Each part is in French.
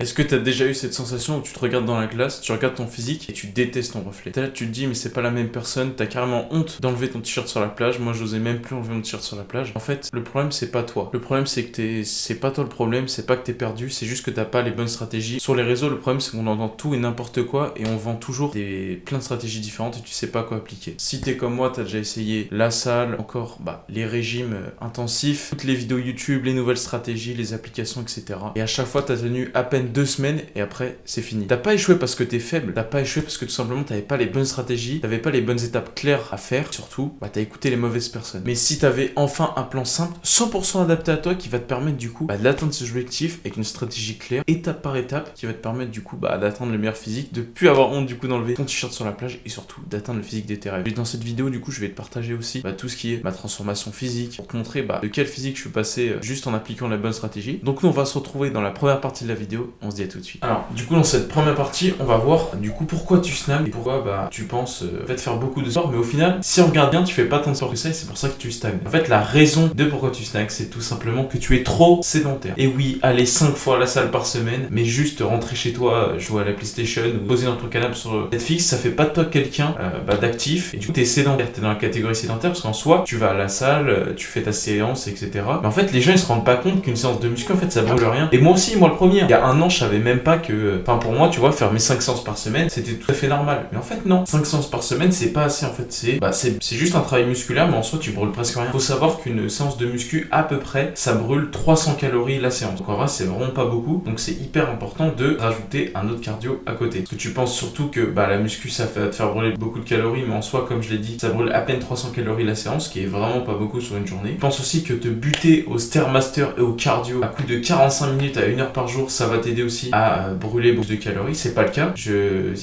Est-ce que tu as déjà eu cette sensation où tu te regardes dans la glace, tu regardes ton physique et tu détestes ton reflet? T'es là, tu te dis, mais c'est pas la même personne, t'as carrément honte d'enlever ton t-shirt sur la plage. Moi, j'osais même plus enlever mon t-shirt sur la plage. En fait, le problème, c'est pas toi. Le problème, c'est que c'est pas toi le problème, c'est pas que t'es perdu, c'est juste que t'as pas les bonnes stratégies. Sur les réseaux, le problème, c'est qu'on entend tout et n'importe quoi et on vend toujours plein de stratégies différentes et tu sais pas quoi appliquer. Si t'es comme moi, t'as déjà essayé la salle, encore les régimes intensifs, toutes les vidéos YouTube, les nouvelles stratégies, les applications, etc. Et à chaque fois, t'as tenu à peine 2 semaines et après c'est fini. T'as pas échoué parce que t'es faible, t'as pas échoué parce que tout simplement t'avais pas les bonnes stratégies, t'avais pas les bonnes étapes claires à faire, surtout t'as écouté les mauvaises personnes. Mais si t'avais enfin un plan simple, 100% adapté à toi qui va te permettre du coup d'atteindre ces objectifs avec une stratégie claire, étape par étape, qui va te permettre du coup d'atteindre le meilleur physique, de plus avoir honte du coup d'enlever ton t-shirt sur la plage et surtout d'atteindre le physique de tes rêves. Et dans cette vidéo du coup je vais te partager aussi tout ce qui est ma transformation physique, pour te montrer de quel physique je suis passé juste en appliquant la bonne stratégie. Donc nous on va se retrouver dans la première partie de la vidéo, on se dit à tout de suite. Alors du coup dans cette première partie on va voir du coup pourquoi tu snacks et pourquoi tu penses faire beaucoup de sport, mais au final si on regarde bien tu fais pas tant de sport que ça et c'est pour ça que tu stagnes. En fait la raison de pourquoi tu snacks c'est tout simplement que tu es trop sédentaire. Et oui, aller 5 fois à la salle par semaine, mais juste rentrer chez toi, jouer à la PlayStation ou poser dans ton canapé sur Netflix, ça fait pas de toi quelqu'un d'actif et du coup t'es sédentaire, t'es dans la catégorie sédentaire parce qu'en soi tu vas à la salle, tu fais ta séance etc. Mais en fait les gens ils se rendent pas compte qu'une séance de muscu en fait ça brûle rien. Et moi aussi, moi le premier, il y a un an je savais même pas que, pour moi tu vois faire mes 5 séances par semaine c'était tout à fait normal. Mais en fait non, 5 séances par semaine c'est pas assez en fait, c'est juste un travail musculaire mais en soi tu brûles presque rien. Faut savoir qu'une séance de muscu à peu près ça brûle 300 calories la séance. Donc en vrai c'est vraiment pas beaucoup, donc c'est hyper important de rajouter un autre cardio à côté. Parce que tu penses surtout que la muscu ça va te faire brûler beaucoup de calories, mais en soi comme je l'ai dit ça brûle à peine 300 calories la séance, qui est vraiment pas beaucoup sur une journée. Je pense aussi que te buter au Stairmaster et au cardio à coup de 45 minutes à 1 heure par jour ça va t'aider aussi à brûler beaucoup de calories. C'est pas le cas, il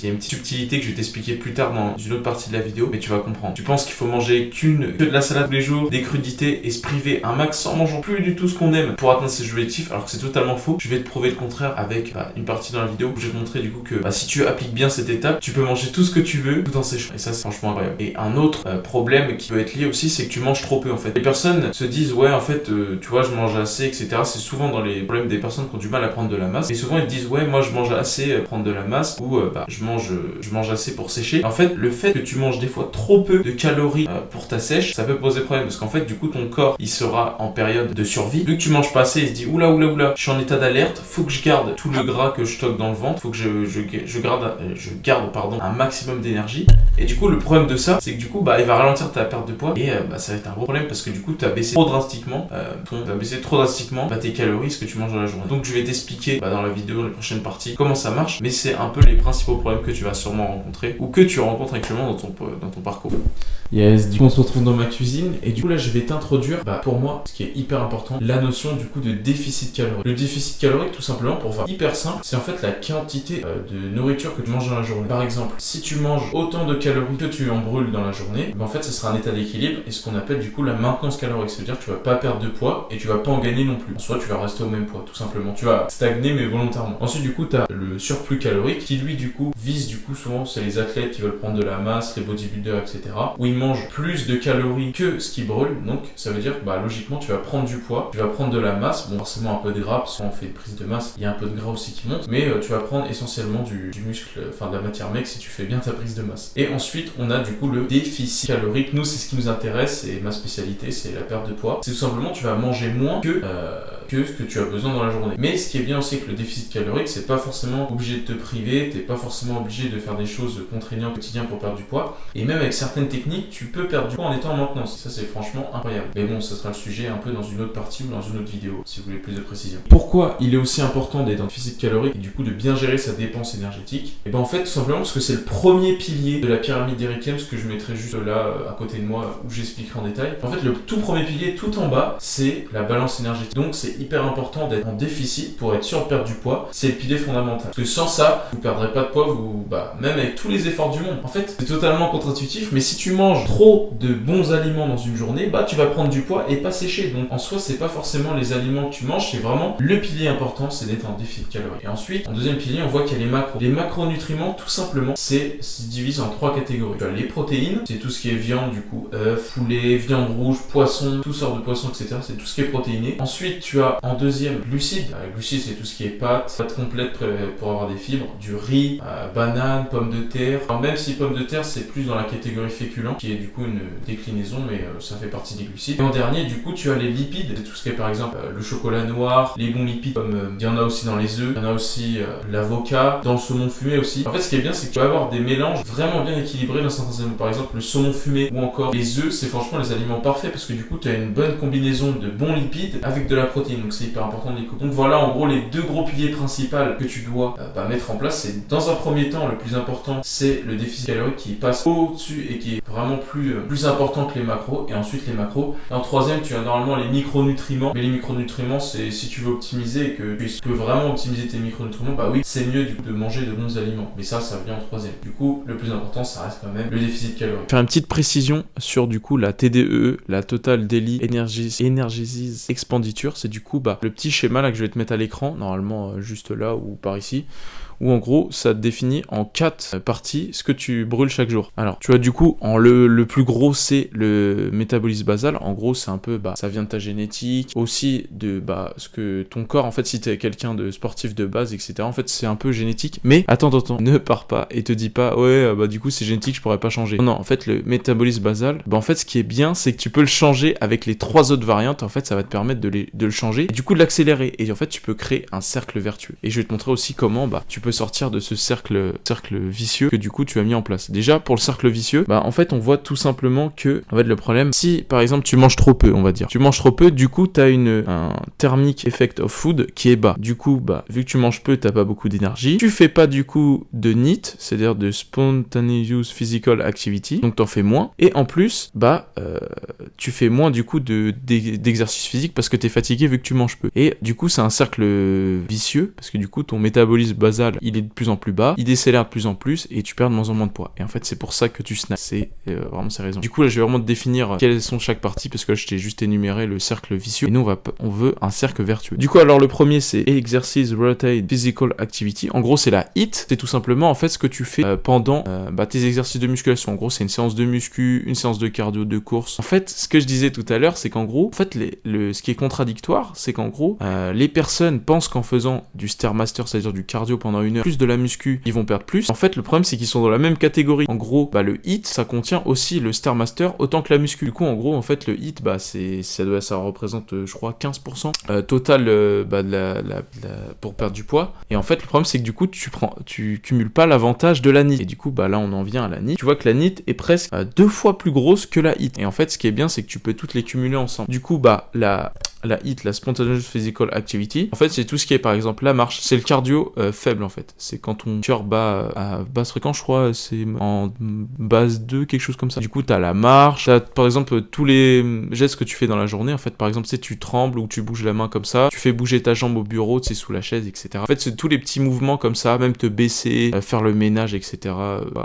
y a une petite subtilité que je vais t'expliquer plus tard dans une autre partie de la vidéo, mais tu vas comprendre. Tu penses qu'il faut manger que de la salade tous les jours, des crudités et se priver un max en mangeant plus du tout ce qu'on aime pour atteindre ses objectifs, alors que c'est totalement faux. Je vais te prouver le contraire avec une partie dans la vidéo où je vais te montrer du coup que si tu appliques bien cette étape, tu peux manger tout ce que tu veux tout en séchant. Et ça c'est franchement incroyable. Et un autre problème qui peut être lié aussi, c'est que tu manges trop peu en fait. Les personnes se disent ouais en fait tu vois je mange assez etc. C'est souvent dans les problèmes des personnes qui ont du mal à prendre de la masse. Et souvent ils disent ouais moi je mange assez prendre de la masse, ou je mange assez pour sécher. En fait le fait que tu manges des fois trop peu de calories pour ta sèche, ça peut poser problème parce qu'en fait du coup ton corps il sera en période de survie. Vu que tu manges pas assez, il se dit oula, je suis en état d'alerte, faut que je garde tout le gras que je stocke dans le ventre, faut que je garde un maximum d'énergie. Et du coup le problème de ça c'est que du coup il va ralentir ta perte de poids et ça va être un gros problème parce que du coup tu as baissé trop drastiquement tes calories, ce que tu manges dans la journée. Donc je vais t'expliquer dans la vidéo, dans les prochaines parties, comment ça marche, mais c'est un peu les principaux problèmes que tu vas sûrement rencontrer ou que tu rencontres actuellement dans ton parcours. Yes, du coup on se retrouve dans ma cuisine et du coup là je vais t'introduire pour moi ce qui est hyper important, la notion du coup de déficit calorique. Le déficit calorique tout simplement, pour faire hyper simple, c'est en fait la quantité de nourriture que tu manges dans la journée. Par exemple, si tu manges autant de calories que tu en brûles dans la journée, en fait ce sera un état d'équilibre et ce qu'on appelle du coup la maintenance calorique, c'est-à-dire que tu vas pas perdre de poids et tu vas pas en gagner non plus. En soi tu vas rester au même poids tout simplement, tu vas stagner mais volontairement. Ensuite du coup tu as le surplus calorique qui lui du coup vise du coup souvent c'est les athlètes qui veulent prendre de la masse, les bodybuilders etc. où ils mangent plus de calories que ce qu'ils brûlent, donc ça veut dire que logiquement tu vas prendre du poids, tu vas prendre de la masse, bon forcément un peu de gras parce qu'on fait une prise de masse, il y a un peu de gras aussi qui monte, mais tu vas prendre essentiellement du muscle, de la matière maigre si tu fais bien ta prise de masse. Et ensuite on a du coup le déficit calorique, nous c'est ce qui nous intéresse et ma spécialité c'est la perte de poids, c'est tout simplement tu vas manger moins que ce que tu as besoin dans la journée. Mais ce qui est bien aussi avec le déficit calorique, c'est pas forcément obligé de te priver, t'es pas forcément obligé de faire des choses contraignantes au quotidien pour perdre du poids, et même avec certaines techniques tu peux perdre du poids en étant en maintenance. Ça c'est franchement incroyable. Mais bon, ça sera le sujet un peu dans une autre partie ou dans une autre vidéo si vous voulez plus de précision. Pourquoi il est aussi important d'être en déficit calorique et du coup de bien gérer sa dépense énergétique? Et en fait tout simplement parce que c'est le premier pilier de la pyramide d'Eric Helms que je mettrai juste là à côté de moi où j'expliquerai en détail. En fait le tout premier pilier tout en bas c'est la balance énergétique. Donc c'est hyper important d'être en déficit pour être sûr de perdre du poids. C'est le pilier fondamental. Parce que sans ça vous perdrez pas de poids, même avec tous les efforts du monde. En fait c'est totalement contre-intuitif, mais si tu manges trop de bons aliments dans une journée, tu vas prendre du poids et pas sécher. Donc en soi c'est pas forcément les aliments que tu manges, c'est vraiment le pilier important, c'est d'être en déficit calorique. Et ensuite en deuxième pilier on voit qu'il y a les macros. Les macronutriments tout simplement se divisent en 3 catégories. Tu as les protéines, c'est tout ce qui est viande du coup, œufs, poulet, viande rouge, poisson, toutes sortes de poissons etc. C'est tout ce qui est protéiné. Ensuite tu as as en deuxième glucides. Glucides, c'est tout ce qui est pâtes complètes pour avoir des fibres, du riz, bananes, pommes de terre. Alors même si pommes de terre, c'est plus dans la catégorie féculent, qui est du coup une déclinaison, mais ça fait partie des glucides. Et en dernier, du coup, tu as les lipides. C'est tout ce qui est par exemple le chocolat noir, les bons lipides, comme il y en a aussi dans les œufs, il y en a aussi l'avocat, dans le saumon fumé aussi. En fait, ce qui est bien, c'est que tu vas avoir des mélanges vraiment bien équilibrés dans certains aliments. Par exemple, le saumon fumé ou encore les œufs, c'est franchement les aliments parfaits parce que du coup, tu as une bonne combinaison de bons lipides avec de la protéine. Donc c'est hyper important de les couper. Donc voilà, en gros, les deux gros piliers principaux que tu dois mettre en place. C'est dans un premier temps, le plus important, c'est le déficit calorique qui passe au-dessus et qui est vraiment plus important que les macros. Et ensuite les macros. Et en troisième, tu as normalement les micronutriments. Mais les micronutriments, c'est si tu veux optimiser et que tu peux vraiment optimiser tes micronutriments, bah oui, c'est mieux du coup de manger de bons aliments. Mais ça vient en troisième. Du coup, le plus important, ça reste quand même le déficit calorique. Faire une petite précision sur du coup la TDEE, la Total Daily Energies Expenditure. C'est du coup le petit schéma là que je vais te mettre à l'écran, normalement juste là ou par ici, où en gros ça te définit en 4 parties ce que tu brûles chaque jour. Alors tu vois, du coup le plus gros c'est le métabolisme basal. En gros c'est un peu ça vient de ta génétique, aussi de ce que ton corps, en fait si t'es quelqu'un de sportif de base, etc., en fait c'est un peu génétique. Mais attends, ne pars pas et te dis pas ouais du coup c'est génétique, je pourrais pas changer. Non, en fait le métabolisme basal, en fait ce qui est bien c'est que tu peux le changer avec les 3 autres variantes. En fait ça va te permettre de le changer et du coup de l'accélérer, et en fait tu peux créer un cercle vertueux. Et je vais te montrer aussi comment tu peux sortir de ce cercle vicieux que du coup tu as mis en place. Déjà pour le cercle vicieux, en fait on voit tout simplement que en fait le problème, si par exemple tu manges trop peu, on va dire, tu manges trop peu, du coup t'as un thermic effect of food qui est bas. Du coup vu que tu manges peu, t'as pas beaucoup d'énergie, tu fais pas du coup de NEAT, c'est-à-dire de spontaneous physical activity, donc t'en fais moins, et en plus tu fais moins du coup d'exercice physique parce que t'es fatigué vu que tu manges peu. Et du coup c'est un cercle vicieux parce que du coup ton métabolisme basal il est de plus en plus bas, il décélère de plus en plus et tu perds de moins en moins de poids. Et en fait c'est pour ça que tu snacks, c'est vraiment ces raisons. Du coup là je vais vraiment te définir quelles sont chaque partie, parce que là je t'ai juste énuméré le cercle vicieux et nous on veut un cercle vertueux. Du coup alors le premier c'est exercise related physical activity. En gros c'est la HIIT, c'est tout simplement en fait ce que tu fais pendant tes exercices de musculation. En gros c'est une séance de muscu, une séance de cardio, de course. En fait ce que je disais tout à l'heure, c'est qu'en gros en fait ce qui est contradictoire, c'est qu'en gros les personnes pensent qu'en faisant du Stairmaster, c'est-à-dire du cardio pendant une heure, plus de la muscu, ils vont perdre plus. En fait le problème c'est qu'ils sont dans la même catégorie. En gros le HIIT ça contient aussi le Stairmaster autant que la muscu. Du coup en gros en fait le HIIT ça représente je crois 15% total pour perdre du poids. Et en fait le problème c'est que du coup tu cumules pas l'avantage de la NEAT. Et du coup là on en vient à la NEAT. Tu vois que la NEAT est presque 2 fois plus grosse que la HIIT. Et en fait ce qui est bien c'est que tu peux toutes les cumuler ensemble. Du coup la HIIT, la Spontaneous Physical Activity, en fait c'est tout ce qui est par exemple la marche, c'est le cardio faible en fait, c'est quand ton cœur bat à basse fréquence, je crois c'est en base 2, quelque chose comme ça. Du coup t'as la marche, t'as par exemple tous les gestes que tu fais dans la journée, en fait par exemple tu trembles ou tu bouges la main comme ça, tu fais bouger ta jambe au bureau, tu sais, sous la chaise, etc. En fait c'est tous les petits mouvements comme ça, même te baisser, faire le ménage, etc.,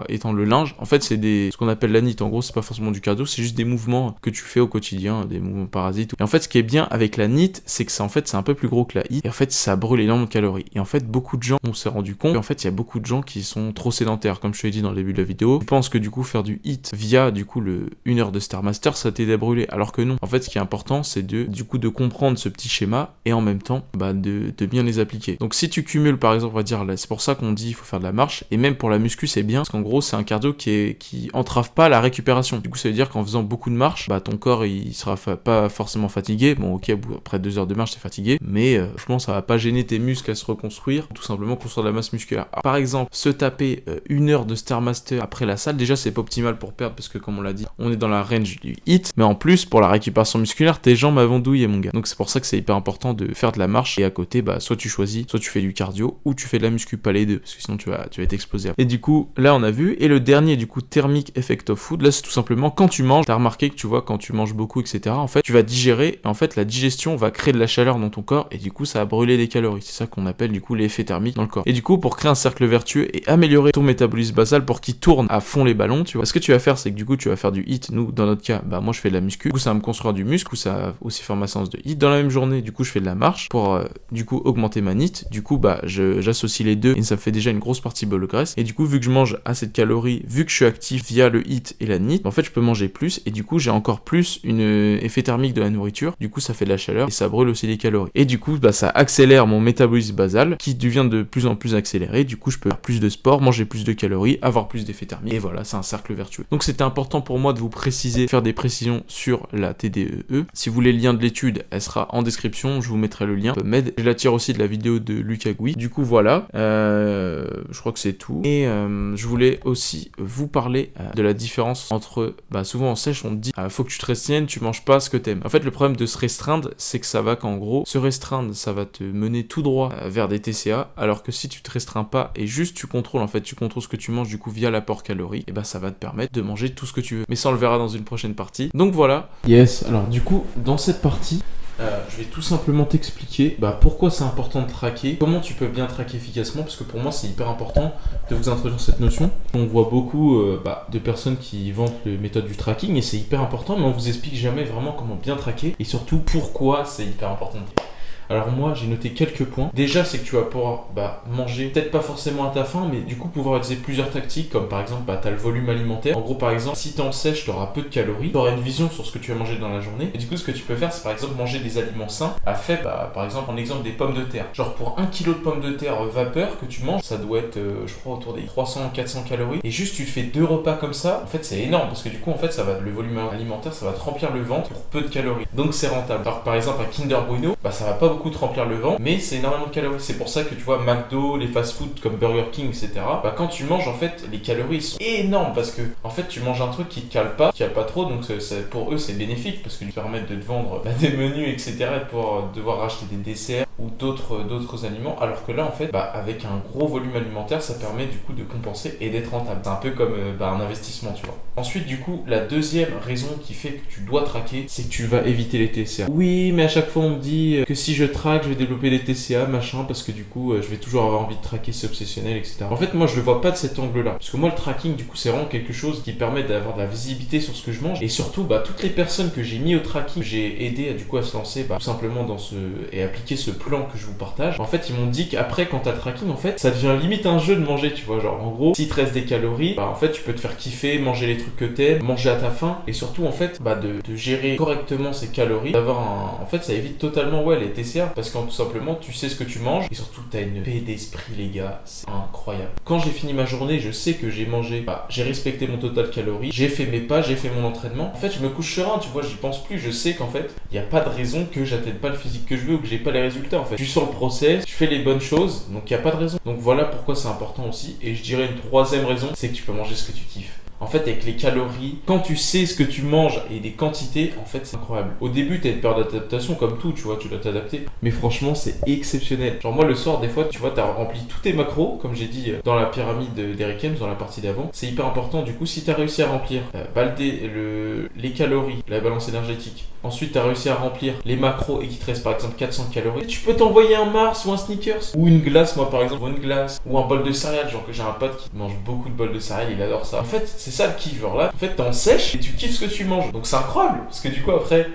étendre le linge. En fait c'est ce qu'on appelle la NEAT. En gros c'est pas forcément du cardio, c'est juste des mouvements que tu fais au quotidien, des mouvements parasites. Et en fait ce qui est bien avec la NEAT, c'est que c'est un peu plus gros que la HIIT, et en fait ça brûle énormément de calories. Et en fait beaucoup de gens, on s'est rendu compte qu'en fait il y a beaucoup de gens qui sont trop sédentaires, comme je te l'ai dit dans le début de la vidéo. Je pense que du coup faire du HIIT via du coup une heure de Stairmaster ça t'aide à brûler, alors que non. En fait ce qui est important c'est de comprendre ce petit schéma et en même temps de bien les appliquer. Donc si tu cumules par exemple, on va dire, c'est pour ça qu'on dit il faut faire de la marche, et même pour la muscu c'est bien, parce qu'en gros c'est un cardio qui entrave pas la récupération. Du coup ça veut dire qu'en faisant beaucoup de marche, ton corps il sera pas forcément fatigué. Bon ok, après 2 heures de marche t'es fatigué, mais je pense que ça va pas gêner tes muscles à se reconstruire, tout simplement construire de la masse musculaire. Alors, par exemple se taper 1 heure de Stairmaster après la salle, déjà c'est pas optimal pour perdre, parce que comme on l'a dit on est dans la range du HIIT, mais en plus pour la récupération musculaire tes jambes vont douiller mon gars. Donc c'est pour ça que c'est hyper important de faire de la marche, et à côté soit tu choisis, soit tu fais du cardio ou tu fais de la muscu, pas les deux, parce que sinon tu vas être explosé. Et du coup là on a vu, et le dernier du coup thermic effect of food, là c'est tout simplement quand tu manges, t'as remarqué que tu vois quand tu manges beaucoup, etc., en fait tu vas digérer, et en fait la digestion va créer de la chaleur dans ton corps, et du coup ça va brûler des calories. C'est ça qu'on appelle du coup l'effet thermique dans le corps. Et du coup pour créer un cercle vertueux et améliorer ton métabolisme basal pour qu'il tourne à fond les ballons, tu vois, ce que tu vas faire c'est que du coup tu vas faire du HIIT. Nous dans notre cas moi je fais de la muscu, du coup ça va me construire du muscle, ou ça va aussi faire ma séance de HIIT. Dans la même journée du coup je fais de la marche pour du coup augmenter ma NEAT. Du coup j'associe les deux et ça me fait déjà une grosse partie bol de graisse. Et du coup vu que je mange assez de calories, vu que je suis actif via le HIIT et la NEAT, en fait je peux manger plus, et du coup j'ai encore plus une effet thermique de la nourriture. Du coup ça fait de la chaleur et ça brûle aussi les calories. Et du coup, bah, ça accélère mon métabolisme basal qui devient de plus en plus accéléré. Du coup, je peux faire plus de sport, manger plus de calories, avoir plus d'effets thermiques. Et voilà, c'est un cercle vertueux. Donc c'était important pour moi de vous préciser, faire des précisions sur la TDEE. Si vous voulez le lien de l'étude, elle sera en description, je vous mettrai le lien. Je la tire aussi de la vidéo de Lucas Gouy. Du coup, voilà, je crois que c'est tout. Et je voulais aussi vous parler de la différence entre, souvent en sèche, on te dit, faut que tu te restreignes, tu manges pas ce que t'aimes. En fait, le problème de se restreindre, c'est que ça va qu'en gros, se restreindre, ça va te mener tout droit vers des TCA, alors que si tu te restreins pas et juste tu contrôles, en fait, tu contrôles ce que tu manges du coup via l'apport calories, et ça va te permettre de manger tout ce que tu veux. Mais ça, on le verra dans une prochaine partie. Donc voilà. Yes, alors du coup, dans cette partie, je vais tout simplement t'expliquer pourquoi c'est important de traquer, comment tu peux bien traquer efficacement, parce que pour moi c'est hyper important de vous introduire cette notion. On voit beaucoup de personnes qui vantent les méthodes du tracking et c'est hyper important, mais on vous explique jamais vraiment comment bien traquer et surtout pourquoi c'est hyper important de traquer. Alors moi j'ai noté quelques points. Déjà c'est que tu vas pouvoir manger, peut-être pas forcément à ta faim, mais du coup pouvoir utiliser plusieurs tactiques, comme par exemple tu as le volume alimentaire. En gros par exemple si tu es en sèche, tu auras peu de calories, tu auras une vision sur ce que tu vas manger dans la journée. Et du coup ce que tu peux faire c'est par exemple manger des aliments sains à faible, par exemple en exemple des pommes de terre. Genre pour 1 kg de pommes de terre vapeur que tu manges, ça doit être je crois autour des 300-400 calories. Et juste tu fais 2 repas comme ça, en fait c'est énorme parce que du coup en fait le volume alimentaire ça va te remplir le ventre pour peu de calories. Donc c'est rentable. Alors par exemple un Kinder Bueno, ça va pas beaucoup te remplir le ventre, mais c'est énormément de calories. C'est pour ça que tu vois McDo, les fast-food comme Burger King, etc. Quand tu manges, en fait, les calories sont énormes parce que en fait tu manges un truc qui te cale pas trop, donc pour eux c'est bénéfique parce qu'ils permettent de te vendre des menus, etc. et de pouvoir devoir acheter des desserts ou d'autres aliments, alors que là en fait avec un gros volume alimentaire ça permet du coup de compenser et d'être rentable. C'est un peu comme un investissement, tu vois. Ensuite du coup la deuxième raison qui fait que tu dois traquer, c'est que tu vas éviter les TCA. Oui, mais à chaque fois on me dit que si je traque je vais développer des TCA machin parce que du coup je vais toujours avoir envie de traquer, c'est obsessionnel, etc. En fait moi je le vois pas de cet angle là, parce que moi le tracking du coup c'est vraiment quelque chose qui permet d'avoir de la visibilité sur ce que je mange, et surtout toutes les personnes que j'ai mis au tracking, j'ai aidé du coup à se lancer tout simplement dans et appliquer ce plan que je vous partage. En fait ils m'ont dit qu'après quand t'as le tracking en fait ça devient limite un jeu de manger, tu vois, genre en gros s'il te reste des calories, en fait tu peux te faire kiffer, manger les trucs que t'aimes, manger à ta faim, et surtout en fait de gérer correctement ces calories, en fait ça évite totalement les TCA, parce que tout simplement tu sais ce que tu manges et surtout t'as une paix d'esprit, les gars, c'est incroyable. Quand j'ai fini ma journée, je sais que j'ai mangé, j'ai respecté mon total calories, j'ai fait mes pas, j'ai fait mon entraînement, en fait je me couche serein, tu vois, j'y pense plus, je sais qu'en fait il n'y a pas de raison que j'atteigne pas le physique que je veux ou que j'ai pas les résultats. En fait je suis sur le process, je fais les bonnes choses, donc il n'y a pas de raison. Donc voilà pourquoi c'est important aussi. Et je dirais une troisième raison, c'est que tu peux manger ce que tu kiffes. En fait, avec les calories, quand tu sais ce que tu manges et les quantités, en fait, c'est incroyable. Au début, t'as une peur d'adaptation, comme tout, tu vois, tu dois t'adapter. Mais franchement, c'est exceptionnel. Genre, moi, le soir, des fois, tu vois, t'as rempli tous tes macros, comme j'ai dit dans la pyramide d'Eric Helms, dans la partie d'avant. C'est hyper important. Du coup, si t'as réussi à remplir les calories, la balance énergétique, ensuite, t'as réussi à remplir les macros et qu'il te reste par exemple 400 calories, tu peux t'envoyer un Mars ou un Snickers ou une glace, moi par exemple, ou une glace ou un bol de céréales. Genre que j'ai un pote qui mange beaucoup de bols de céréales, il adore ça. En fait, c'est ça le kiff. Genre là, en fait, t'es en sèche et tu kiffes ce que tu manges. Donc c'est incroyable parce que du coup, après,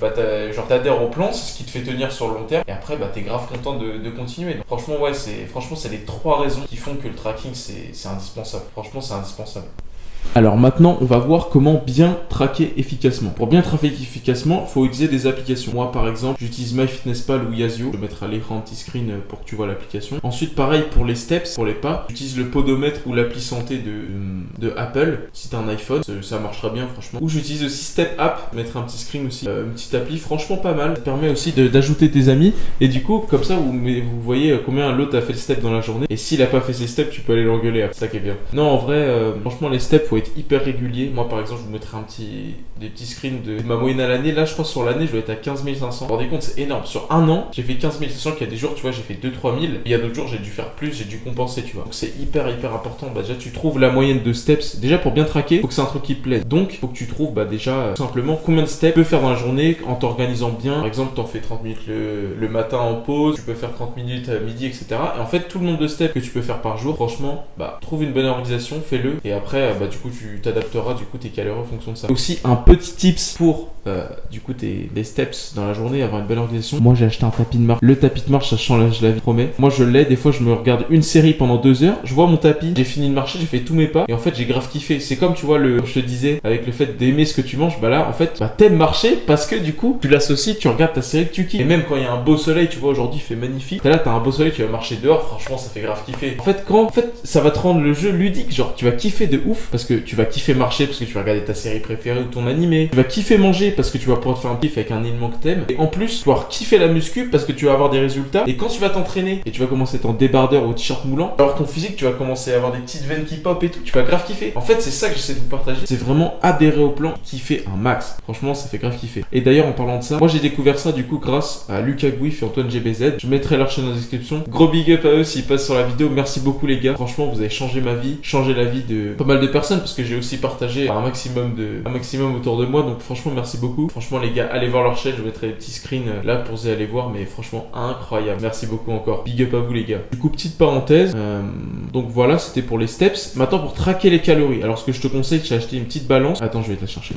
t'adhères au plan, c'est ce qui te fait tenir sur le long terme, et après, t'es grave content de continuer. Donc, franchement, c'est les 3 raisons qui font que le tracking c'est indispensable. Franchement, c'est indispensable. Alors maintenant, on va voir comment bien traquer efficacement. Pour bien traquer efficacement, il faut utiliser des applications. Moi, par exemple, j'utilise MyFitnessPal ou Yazio. Je mettrai à l'écran un petit screen pour que tu vois l'application. Ensuite, pareil pour les steps, pour les pas, j'utilise le podomètre ou l'appli santé de Apple. Si t'as un iPhone, ça marchera bien, franchement. Ou j'utilise aussi Step App, mettre un petit screen aussi, une petite appli, franchement pas mal. Ça permet aussi d'ajouter tes amis. Et du coup, comme ça, vous voyez combien l'autre a fait le step dans la journée. Et s'il a pas fait ses steps, tu peux aller l'engueuler. C'est ça qui est bien. Non, en vrai, franchement, les steps, faut être hyper régulier. Moi par exemple je vous mettrai des petits screens de ma moyenne à l'année. Là je crois sur l'année je dois être à 15 500. Vous vous rendez compte, c'est énorme. Sur un an j'ai fait 15 500, qu'il y a des jours tu vois j'ai fait 2-3 000. Il y a d'autres jours j'ai dû faire plus, j'ai dû compenser, tu vois. Donc c'est hyper important. Déjà tu trouves la moyenne de steps. Déjà pour bien traquer, faut que c'est un truc qui te plaise. Donc faut que tu trouves déjà tout simplement combien de steps tu peux faire dans la journée en t'organisant bien. Par exemple t'en fais 30 minutes le matin en pause, tu peux faire 30 minutes à midi, etc. Et en fait tout le nombre de steps que tu peux faire par jour, franchement trouve une bonne organisation, fais-le. Et après du coup coup tu t'adapteras du coup tes calories en fonction de ça. Aussi un petit tips pour du coup des steps dans la journée, avoir une bonne organisation. Moi j'ai acheté un tapis de marche. Le tapis de marche ça change la vie, promets. Moi je l'ai, des fois je me regarde une série pendant 2 heures, je vois mon tapis, j'ai fini de marcher, j'ai fait tous mes pas et en fait j'ai grave kiffé. C'est comme tu vois comme je te disais avec le fait d'aimer ce que tu manges, bah là en fait bah t'aimes marcher parce que du coup tu l'associes, tu regardes ta série que tu kiffes. Et même quand il y a un beau soleil, tu vois aujourd'hui il fait magnifique. Là t'as un beau soleil, tu vas marcher dehors, franchement ça fait grave kiffer. En fait ça va te rendre le jeu ludique, genre tu vas kiffer de ouf parce que tu vas kiffer marcher parce que tu vas regarder ta série préférée ou ton animé. Tu vas kiffer manger parce que tu vas pouvoir te faire un kiff avec un aliment que t'aimes. Et en plus tu vas kiffer la muscu parce que tu vas avoir des résultats. Et quand tu vas t'entraîner et tu vas commencer en débardeur ou t-shirt moulant, alors ton physique tu vas commencer à avoir des petites veines qui pop et tout, tu vas grave kiffer. En fait c'est ça que j'essaie de vous partager, c'est vraiment adhérer au plan, kiffer un max. Franchement ça fait grave kiffer. Et d'ailleurs en parlant de ça, moi j'ai découvert ça du coup grâce à Lucas Gouif et Antoine GBZ. Je mettrai leur chaîne dans la description. Gros big up à eux s'ils passent sur la vidéo. Merci beaucoup les gars. Franchement vous avez changé ma vie, changé la vie de pas mal de personnes parce que j'ai aussi partagé un maximum autour de moi. Donc franchement merci beaucoup. Franchement les gars, allez voir leur chaîne, je mettrai des petits screens là pour vous aller voir, mais franchement incroyable. Merci beaucoup encore. Big up à vous les gars. Du coup petite parenthèse, donc voilà c'était pour les steps. Maintenant pour traquer les calories. Alors ce que je te conseille c'est d'acheter une petite balance. Attends je vais te la chercher.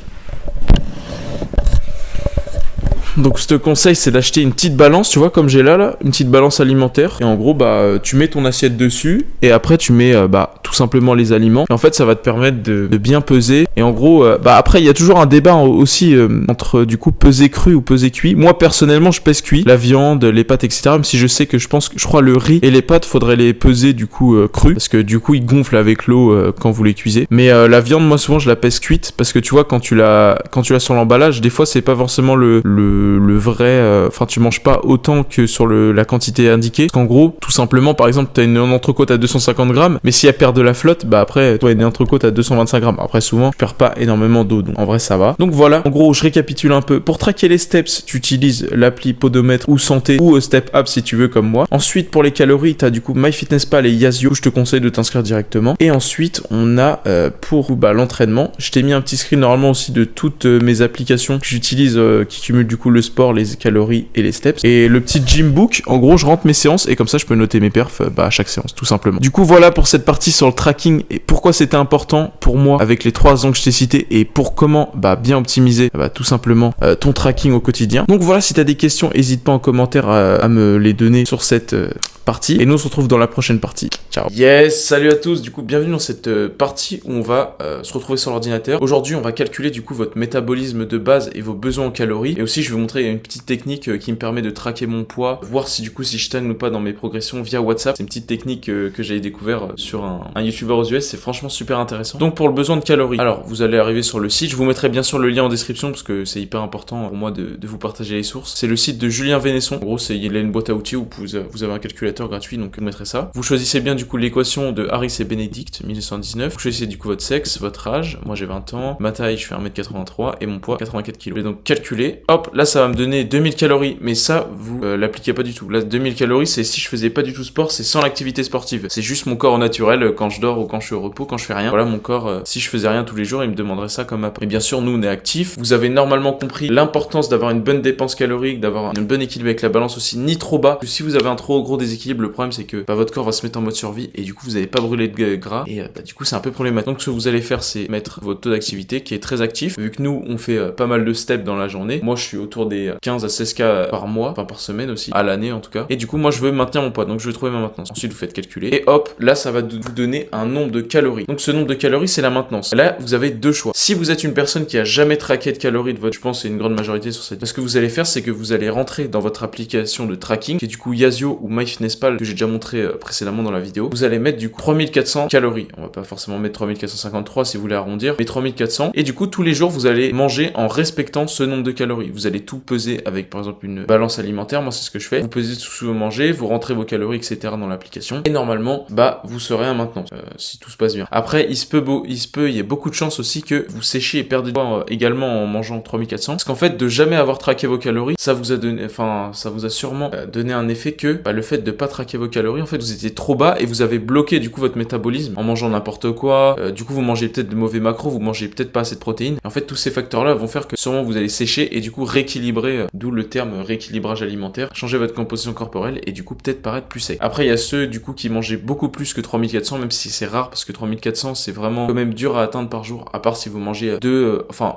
Donc, ce que je te conseille, c'est d'acheter une petite balance, tu vois, comme j'ai là, une petite balance alimentaire. Et en gros, bah, tu mets ton assiette dessus et après, tu mets, tout simplement les aliments. Et en fait, ça va te permettre de bien peser. Et en gros, après, il y a toujours un débat aussi entre, du coup, peser cru ou peser cuit. Moi, personnellement, je pèse cuit. La viande, les pâtes, etc. Même si je sais que je crois le riz et les pâtes, faudrait les peser, du coup, cru. Parce que, du coup, ils gonflent avec l'eau quand vous les cuisez. Mais la viande, moi, souvent, je la pèse cuite. Parce que, tu vois, quand tu l'as sur l'emballage, des fois, c'est pas forcément le vrai, enfin tu manges pas autant que sur la quantité indiquée. Parce qu'en gros, tout simplement, par exemple, t'as une entrecôte à 250 grammes, mais si elle perd de la flotte, bah après, toi, une entrecôte à 225 grammes. Après, souvent, tu perds pas énormément d'eau, donc en vrai, ça va. Donc voilà, en gros, je récapitule un peu. Pour traquer les steps, tu utilises l'appli Podomètre ou Santé ou Step Up si tu veux, comme moi. Ensuite, pour les calories, t'as du coup MyFitnessPal et Yazio, où je te conseille de t'inscrire directement. Et ensuite, on a pour l'entraînement, je t'ai mis un petit screen normalement aussi de toutes mes applications que j'utilise qui cumulent du coup le sport, les calories et les steps. Et le petit gym book, en gros, je rentre mes séances et comme ça, je peux noter mes perfs à chaque séance, tout simplement. Du coup, voilà pour cette partie sur le tracking et pourquoi c'était important pour moi avec les 3 ans que je t'ai cités et pour comment bien optimiser tout simplement ton tracking au quotidien. Donc voilà, si t'as des questions, n'hésite pas en commentaire à me les donner sur cette partie. Et nous, on se retrouve dans la prochaine partie. Ciao. Yes, salut à tous. Du coup, bienvenue dans cette partie où on va se retrouver sur l'ordinateur. Aujourd'hui, on va calculer du coup votre métabolisme de base et vos besoins en calories. Et aussi, je vais vous montrer une petite technique qui me permet de traquer mon poids, voir si du coup si je stagne ou pas dans mes progressions via WhatsApp. C'est une petite technique que j'ai découvert sur un YouTuber aux US. C'est franchement super intéressant. Donc pour le besoin de calories, alors vous allez arriver sur le site. Je vous mettrai bien sûr le lien en description parce que c'est hyper important pour moi de vous partager les sources. C'est le site de Julien Vénesson. En gros, il a une boîte à outils où vous avez un calculateur gratuit, donc je vous mettrai ça. Vous choisissez bien du coup l'équation de Harris et Benedict 1919. Vous choisissez du coup votre sexe, votre âge. Moi j'ai 20 ans. Ma taille, je fais 1m83 et mon poids 84 kg. Je vais donc calculer. Hop, là ça va me donner 2000 calories. Mais ça, vous l'appliquez pas du tout. Là, 2000 calories, c'est si je faisais pas du tout sport, c'est sans l'activité sportive. C'est juste mon corps au naturel quand je dors ou quand je suis au repos, quand je fais rien. Voilà mon corps, si je faisais rien tous les jours, il me demanderait ça comme apport. Et bien sûr, nous on est actifs. Vous avez normalement compris l'importance d'avoir une bonne dépense calorique, d'avoir un bon équilibre avec la balance aussi, ni trop bas. Parce que si vous avez un trop gros déséquilibre, le problème c'est que votre corps va se mettre en mode survie et du coup vous n'allez pas brûler de gras et du coup c'est un peu problématique. Donc ce que vous allez faire c'est mettre votre taux d'activité qui est très actif. Vu que nous on fait pas mal de steps dans la journée, moi je suis autour des 15 à 16K par mois, enfin par semaine aussi, à l'année en tout cas. Et du coup moi je veux maintenir mon poids, donc je vais trouver ma maintenance. Ensuite vous faites calculer et hop, là ça va vous donner un nombre de calories. Donc ce nombre de calories c'est la maintenance. Là vous avez 2 choix. Si vous êtes une personne qui a jamais traqué de calories de votre, je pense que c'est une grande majorité sur cette. Ce que vous allez faire c'est que vous allez rentrer dans votre application de tracking qui est du coup Yazio ou MyFitnessPal que j'ai déjà montré précédemment dans la vidéo. Vous allez mettre du coup 3400 calories. On va pas forcément mettre 3453 si vous voulez arrondir, mais 3400. Et du coup tous les jours vous allez manger en respectant ce nombre de calories. Vous allez tout peser avec par exemple une balance alimentaire. Moi c'est ce que je fais. Vous pesez tout ce que vous mangez, vous rentrez vos calories etc dans l'application et normalement vous serez à maintenance si tout se passe bien. Après il y a beaucoup de chances aussi que vous séchiez et perdez du poids également en mangeant 3400 parce qu'en fait de jamais avoir traqué vos calories ça vous a donné, ça vous a sûrement donné un effet que le fait de pas traqué vos calories, en fait vous étiez trop bas et vous avez bloqué du coup votre métabolisme en mangeant n'importe quoi, du coup vous mangez peut-être de mauvais macros, vous mangez peut-être pas assez de protéines. Et en fait tous ces facteurs là vont faire que sûrement vous allez sécher et du coup rééquilibrer, d'où le terme rééquilibrage alimentaire, changer votre composition corporelle et du coup peut-être paraître plus sec. Après il y a ceux du coup qui mangeaient beaucoup plus que 3400, même si c'est rare parce que 3400 c'est vraiment quand même dur à atteindre par jour, à part si vous mangez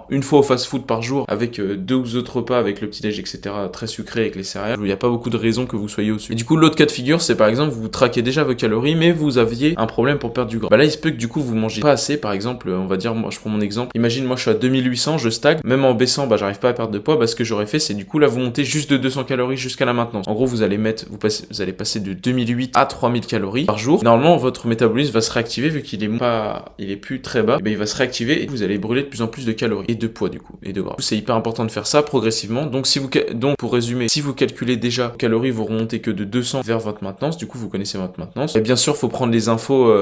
une fois au fast-food par jour avec 2 ou autres repas avec le petit-déj etc, très sucré avec les céréales, il n'y a pas beaucoup de raisons que vous soyez au-dessus. Et du coup l'autre cas de figure c'est par exemple vous traquez déjà vos calories mais vous aviez un problème pour perdre du gras. Bah là il se peut que du coup vous mangez pas assez, par exemple on va dire, moi je prends mon exemple, imagine moi je suis à 2800, je stagne, même en baissant bah j'arrive pas à perdre de poids, bah ce que j'aurais fait c'est du coup là vous montez juste de 200 calories jusqu'à la maintenance. En gros vous allez passer de 2008 à 3000 calories par jour. Normalement votre métabolisme va se réactiver vu qu'il est plus très bas, et ben il va se réactiver et vous allez brûler de plus en plus de calories et de poids du coup et de gras. C'est hyper important de faire ça progressivement. Donc pour résumer, si vous calculez déjà vos calories, vous remontez que de 200 vers votre maintenance, du coup vous connaissez votre maintenance. Et bien sûr faut prendre les infos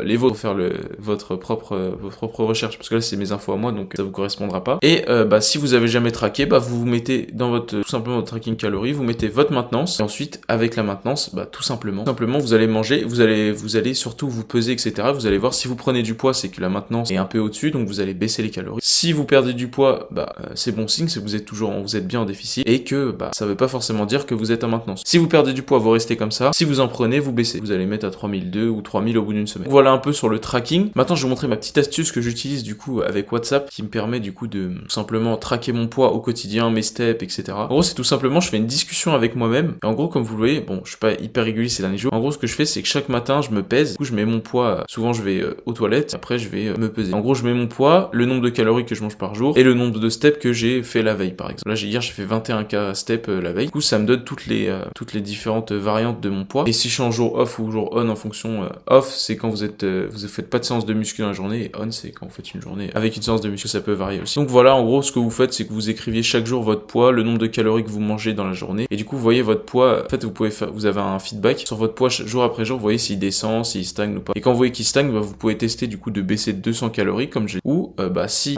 les vôtres pour faire votre propre recherche, parce que là c'est mes infos à moi donc ça vous correspondra pas. Et si vous avez jamais traqué, vous vous mettez dans tout simplement votre tracking calories, vous mettez votre maintenance et ensuite avec la maintenance tout simplement vous allez manger, vous allez surtout vous peser etc. Vous allez voir si vous prenez du poids, c'est que la maintenance est un peu au-dessus, donc vous allez baisser les calories. Si vous perdez du poids, c'est bon signe, c'est que vous êtes bien en déficit et que ça veut pas forcément dire que vous êtes en maintenance. Si vous perdez du poids, vous restez comme ça. Si vous en prenez, vous baissez. Vous allez mettre à 3002 ou 3000 au bout d'une semaine. Voilà un peu sur le tracking. Maintenant, je vais vous montrer ma petite astuce que j'utilise du coup avec WhatsApp qui me permet du coup de tout simplement traquer mon poids au quotidien, mes steps, etc. En gros, c'est tout simplement, je fais une discussion avec moi-même. Et en gros, comme vous le voyez, bon, je suis pas hyper régulier ces derniers jours. En gros, ce que je fais, c'est que chaque matin, je me pèse. Du coup, je mets mon poids. Souvent, je vais aux toilettes. Après, je vais me peser. En gros, je mets mon poids, le nombre de calories que je mange par jour et le nombre de steps que j'ai fait la veille, par exemple. Là, hier, j'ai fait 21K steps la veille. Du coup, ça me donne toutes les différentes variantes de mon poids. Et si je suis en jour off ou jour on en fonction, off, c'est quand vous faites pas de séance de muscu dans la journée, et on, c'est quand vous faites une journée avec une séance de muscu, ça peut varier aussi. Donc voilà, en gros, ce que vous faites, c'est que vous écriviez chaque jour votre poids, le nombre de calories que vous mangez dans la journée, et du coup, vous voyez votre poids. En fait, vous avez un feedback sur votre poids jour après jour. Vous voyez s'il descend, s'il stagne ou pas. Et quand vous voyez qu'il stagne, vous pouvez tester du coup de baisser de 200 calories comme j'ai. Ou si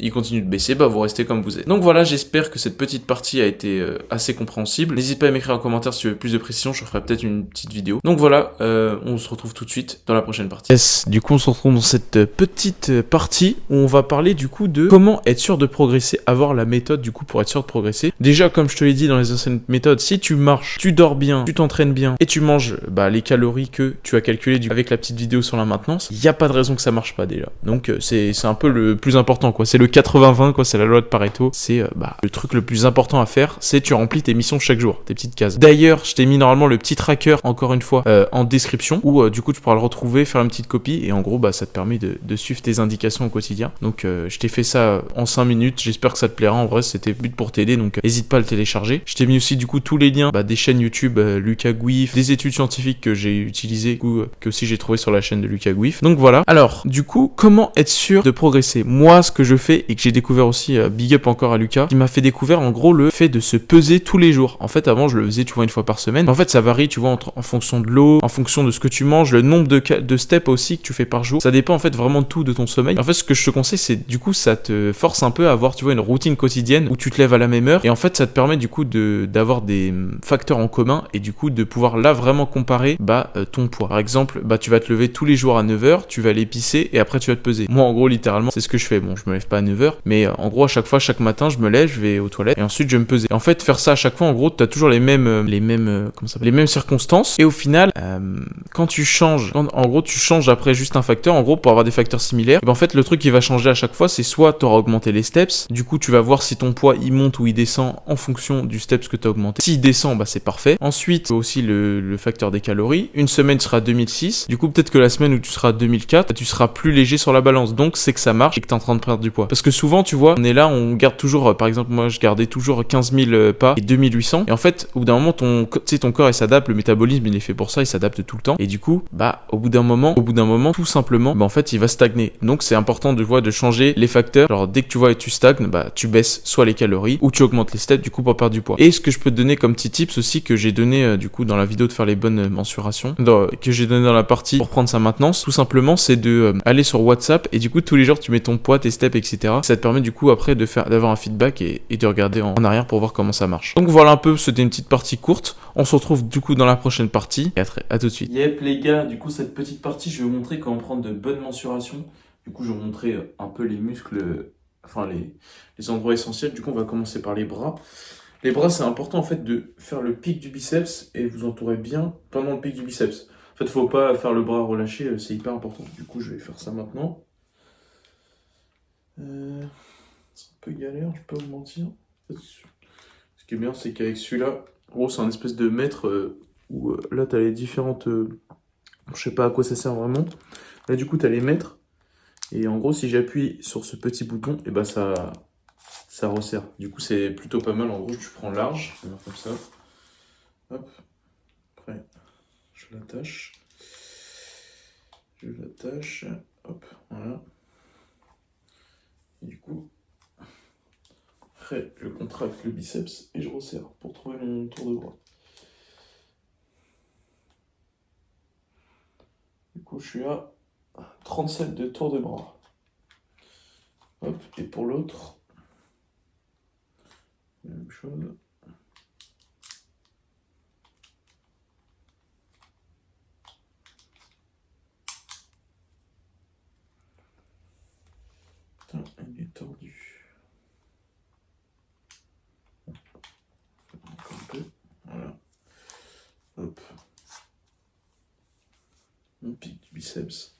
il continue de baisser, vous restez comme vous êtes. Donc voilà, j'espère que cette petite partie a été assez compréhensible. N'hésitez pas à m'écrire en commentaire si tu veux plus de précision, je ferai peut-être une petite vidéo. Donc voilà, on se retrouve tout de suite dans la prochaine partie. Yes, du coup on se retrouve dans cette petite partie où on va parler du coup de comment être sûr de progresser, avoir la méthode du coup pour être sûr de progresser. Déjà comme je te l'ai dit dans les anciennes méthodes, si tu marches, tu dors bien, tu t'entraînes bien et tu manges les calories que tu as calculées avec la petite vidéo sur la maintenance, il n'y a pas de raison que ça marche pas déjà. Donc c'est un peu le plus important quoi, c'est le 80-20 quoi, c'est la loi de Pareto, c'est le truc le plus important à faire, c'est tu remplis tes missions chaque jour, tes petites cases. D'ailleurs, je t'ai mis normalement le petit tracker encore une fois en description où du coup tu pourras le retrouver, faire une petite copie et en gros ça te permet de suivre tes indications au quotidien. Donc je t'ai fait ça en 5 minutes, j'espère que ça te plaira, en vrai c'était but pour t'aider donc n'hésite pas à le télécharger. Je t'ai mis aussi du coup tous les liens des chaînes YouTube Lucas Gouif, des études scientifiques que j'ai utilisées que aussi j'ai trouvé sur la chaîne de Lucas Gouif. Donc voilà. Alors du coup comment être sûr de progresser? Moi ce que je fais et que j'ai découvert aussi, big up encore à Lucas, qui m'a fait découvrir en gros le fait de se peser tous les jours. En fait avant je le faisais tu vois une fois par semaine, mais en fait ça varie tu vois en fonction de l'eau, en fonction de ce que tu manges, le nombre de steps aussi que tu fais par jour, ça dépend en fait vraiment de tout de ton sommeil. En fait ce que je te conseille c'est du coup ça te force un peu à avoir tu vois une routine quotidienne où tu te lèves à la même heure et en fait ça te permet du coup d'avoir des facteurs en commun et du coup de pouvoir là vraiment comparer ton poids. Par exemple tu vas te lever tous les jours à 9h, tu vas aller pisser et après tu vas te peser. Moi en gros littéralement c'est ce que je fais. Bon je me lève pas à 9h mais en gros à chaque matin je me lève, je vais aux toilettes et ensuite je vais me peser. Et en fait faire ça à chaque fois en gros t'as toujours les mêmes circonstances et au final quand tu changes, en gros tu changes après juste un facteur, en gros pour avoir des facteurs similaires, et en fait le truc qui va changer à chaque fois c'est soit tu auras augmenté les steps, du coup tu vas voir si ton poids il monte ou il descend en fonction du steps que tu as augmenté. S'il descend c'est parfait. Ensuite aussi le facteur des calories, une semaine tu seras à 2006, du coup peut-être que la semaine où tu seras à 2004 tu seras plus léger sur la balance, donc c'est que ça marche et que tu es en train de perdre du poids. Parce que souvent tu vois on est là, on garde toujours, par exemple moi je gardais toujours 15 000 pas et 2800 et en fait au bout d'un moment ton corps il s'adapte, le métabolisme il est fait pour ça, il s'adapte tout le temps et du coup au bout d'un moment tout simplement en fait il va stagner. Donc c'est important de changer les facteurs. Alors dès que tu vois et tu stagnes, tu baisses soit les calories ou tu augmentes les steps du coup pour perdre du poids. Et ce que je peux te donner comme petit tips aussi que j'ai donné du coup dans la vidéo de faire les bonnes mensurations, que j'ai donné dans la partie pour prendre sa maintenance, tout simplement c'est de aller sur WhatsApp et du coup tous les jours tu mets ton poids, tes steps etc. Ça te permet du coup après d'avoir un feedback et de regarder en arrière pour voir comment ça marche. Donc voilà un peu, c'était une petite partie courte. On se retrouve du coup dans la prochaine partie. Et à tout de suite. Yep les gars, du coup cette petite partie, je vais vous montrer comment prendre de bonnes mensurations. Du coup je vais vous montrer un peu les muscles, enfin les endroits essentiels. Du coup on va commencer par les bras. Les bras, c'est important en fait de faire le pic du biceps et vous entourez bien pendant le pic du biceps. En fait, faut pas faire le bras relâché, c'est hyper important. Du coup, je vais faire ça maintenant. C'est un peu galère, je peux pas vous mentir. Ce qui est bien, c'est qu'avec celui-là, en gros, c'est un espèce de mètre où là, tu as les différentes. Je sais pas à quoi ça sert vraiment. Là, du coup, tu as les mètres. Et en gros, si j'appuie sur ce petit bouton, et ben ça resserre. Du coup, c'est plutôt pas mal. En gros, tu prends large, je vais faire comme ça. Hop. Après, je l'attache. Je l'attache. Hop, voilà. Et du coup, après, je contracte le biceps et je resserre pour trouver mon tour de bras. Du coup, je suis à 37 de tour de bras. Hop, et pour l'autre, même chose. Putain, il est tordu. Encore un peu. Voilà. Hop. Mon pic du biceps.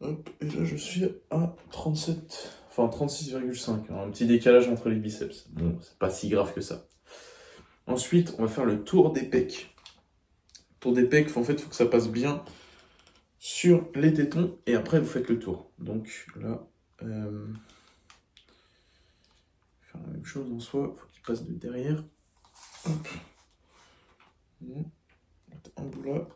Hop, et là je suis à 37, enfin 36,5. Un petit décalage entre les biceps. Bon, c'est pas si grave que ça. Ensuite, on va faire le tour des pecs. Tour des pecs, en fait, il faut que ça passe bien sur les tétons et après vous faites le tour. Donc là, faire la même chose en soi, il faut qu'il passe de derrière. Hop. Un bout là.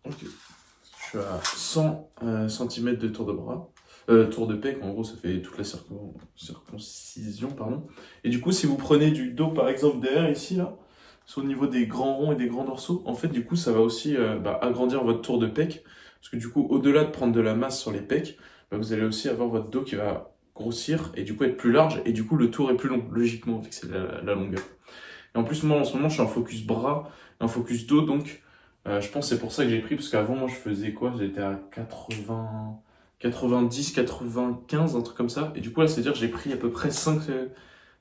Ok. Je suis à 100 cm de tour de bras. Tour de pec, en gros, ça fait toute la circoncision, pardon. Et du coup, si vous prenez du dos, par exemple, derrière, ici, là, c'est au niveau des grands ronds et des grands dorsaux, en fait, du coup, ça va aussi agrandir votre tour de pec. Parce que du coup, au-delà de prendre de la masse sur les pecs, vous allez aussi avoir votre dos qui va grossir et du coup être plus large. Et du coup, le tour est plus long, logiquement, vu que c'est la longueur. Et en plus, moi, en ce moment, je suis en focus bras et en focus dos, donc je pense que c'est pour ça que j'ai pris, parce qu'avant, moi, je faisais quoi? J'étais à 80, 90, 95, un truc comme ça. Et du coup, là, c'est-à-dire que j'ai pris à peu près 5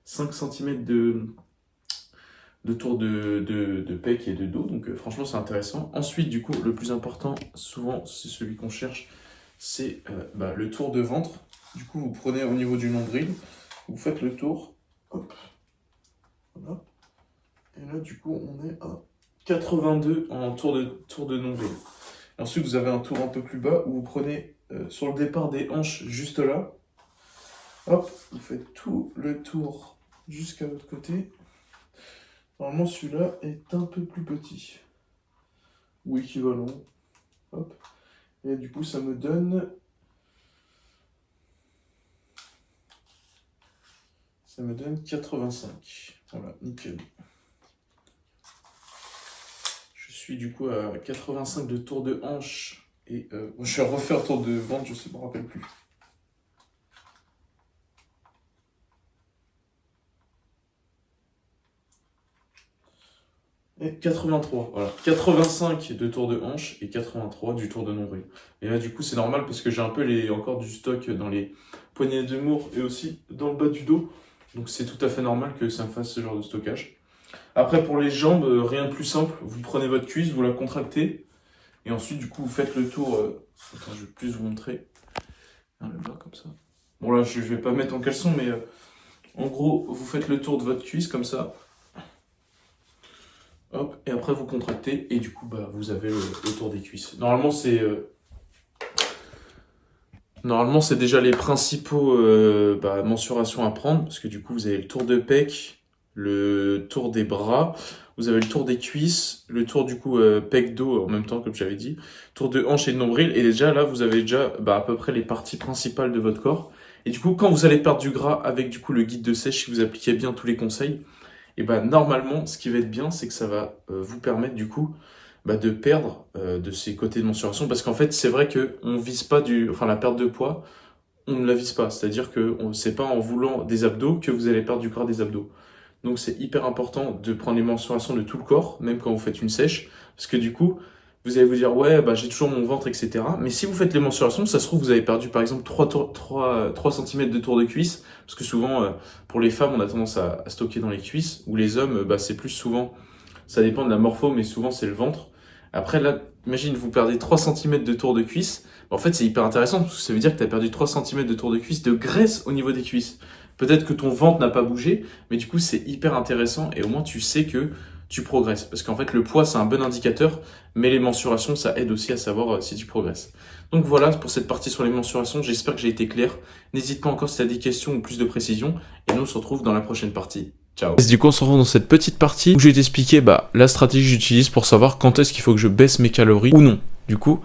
cm de tour de pec et de dos. Donc, franchement, c'est intéressant. Ensuite, du coup, le plus important, souvent, c'est celui qu'on cherche, c'est le tour de ventre. Du coup, vous prenez au niveau du nombril, vous faites le tour. Hop. Voilà. Et là, du coup, on est à 82 en tour de nombril. Ensuite, vous avez un tour un peu plus bas où vous prenez sur le départ des hanches juste là. Hop, vous faites tout le tour jusqu'à l'autre côté. Normalement, celui-là est un peu plus petit. Ou équivalent. Hop. Et du coup, ça me donne... Ça me donne 85. Voilà, nickel. Je suis du coup à 85 de tour de hanche. Et je suis à refaire tour de ventre, je ne me rappelle plus. Et 83, voilà. 85 de tour de hanche et 83 du tour de nombril. Et là, du coup, c'est normal parce que j'ai un peu encore du stock dans les poignets de mour et aussi dans le bas du dos. Donc, c'est tout à fait normal que ça me fasse ce genre de stockage. Après, pour les jambes, rien de plus simple. Vous prenez votre cuisse, vous la contractez. Et ensuite, du coup, vous faites le tour. Attends, je vais plus vous montrer. Le bas, comme ça. Bon, là, je vais pas mettre en caleçon, mais en gros, vous faites le tour de votre cuisse, comme ça. Hop, et après vous contractez et du coup vous avez le tour des cuisses. Normalement c'est déjà les principaux mensurations à prendre parce que du coup vous avez le tour de pec, le tour des bras, vous avez le tour des cuisses, le tour du coup pec dos en même temps comme j'avais dit, tour de hanche et de nombril et déjà là vous avez déjà à peu près les parties principales de votre corps. Et du coup quand vous allez perdre du gras avec du coup le guide de sèche si vous appliquez bien tous les conseils, et bah normalement, ce qui va être bien, c'est que ça va vous permettre du coup de perdre de ces côtés de mensuration, parce qu'en fait, c'est vrai que on vise pas la perte de poids, on ne la vise pas, c'est-à-dire que c'est pas en voulant des abdos que vous allez perdre du gras des abdos. Donc c'est hyper important de prendre les mensurations de tout le corps, même quand vous faites une sèche, parce que du coup, vous allez vous dire, ouais, j'ai toujours mon ventre, etc. Mais si vous faites les mensurations, ça se trouve, vous avez perdu par exemple 3 cm de tour de cuisse, parce que souvent, pour les femmes, on a tendance à stocker dans les cuisses, ou les hommes, c'est plus souvent, ça dépend de la morpho, mais souvent c'est le ventre. Après là, imagine, vous perdez 3 cm de tour de cuisse, en fait c'est hyper intéressant, parce que ça veut dire que tu as perdu 3 cm de tour de cuisse de graisse au niveau des cuisses. Peut-être que ton ventre n'a pas bougé, mais du coup c'est hyper intéressant, et au moins tu sais que tu progresses. Parce qu'en fait, le poids, c'est un bon indicateur, mais les mensurations, ça aide aussi à savoir si tu progresses. Donc voilà pour cette partie sur les mensurations. J'espère que j'ai été clair. N'hésite pas encore si tu as des questions ou plus de précision. Et nous, on se retrouve dans la prochaine partie. Ciao. Du coup, on se retrouve dans cette petite partie où je vais t'expliquer la stratégie que j'utilise pour savoir quand est-ce qu'il faut que je baisse mes calories ou non. Du coup,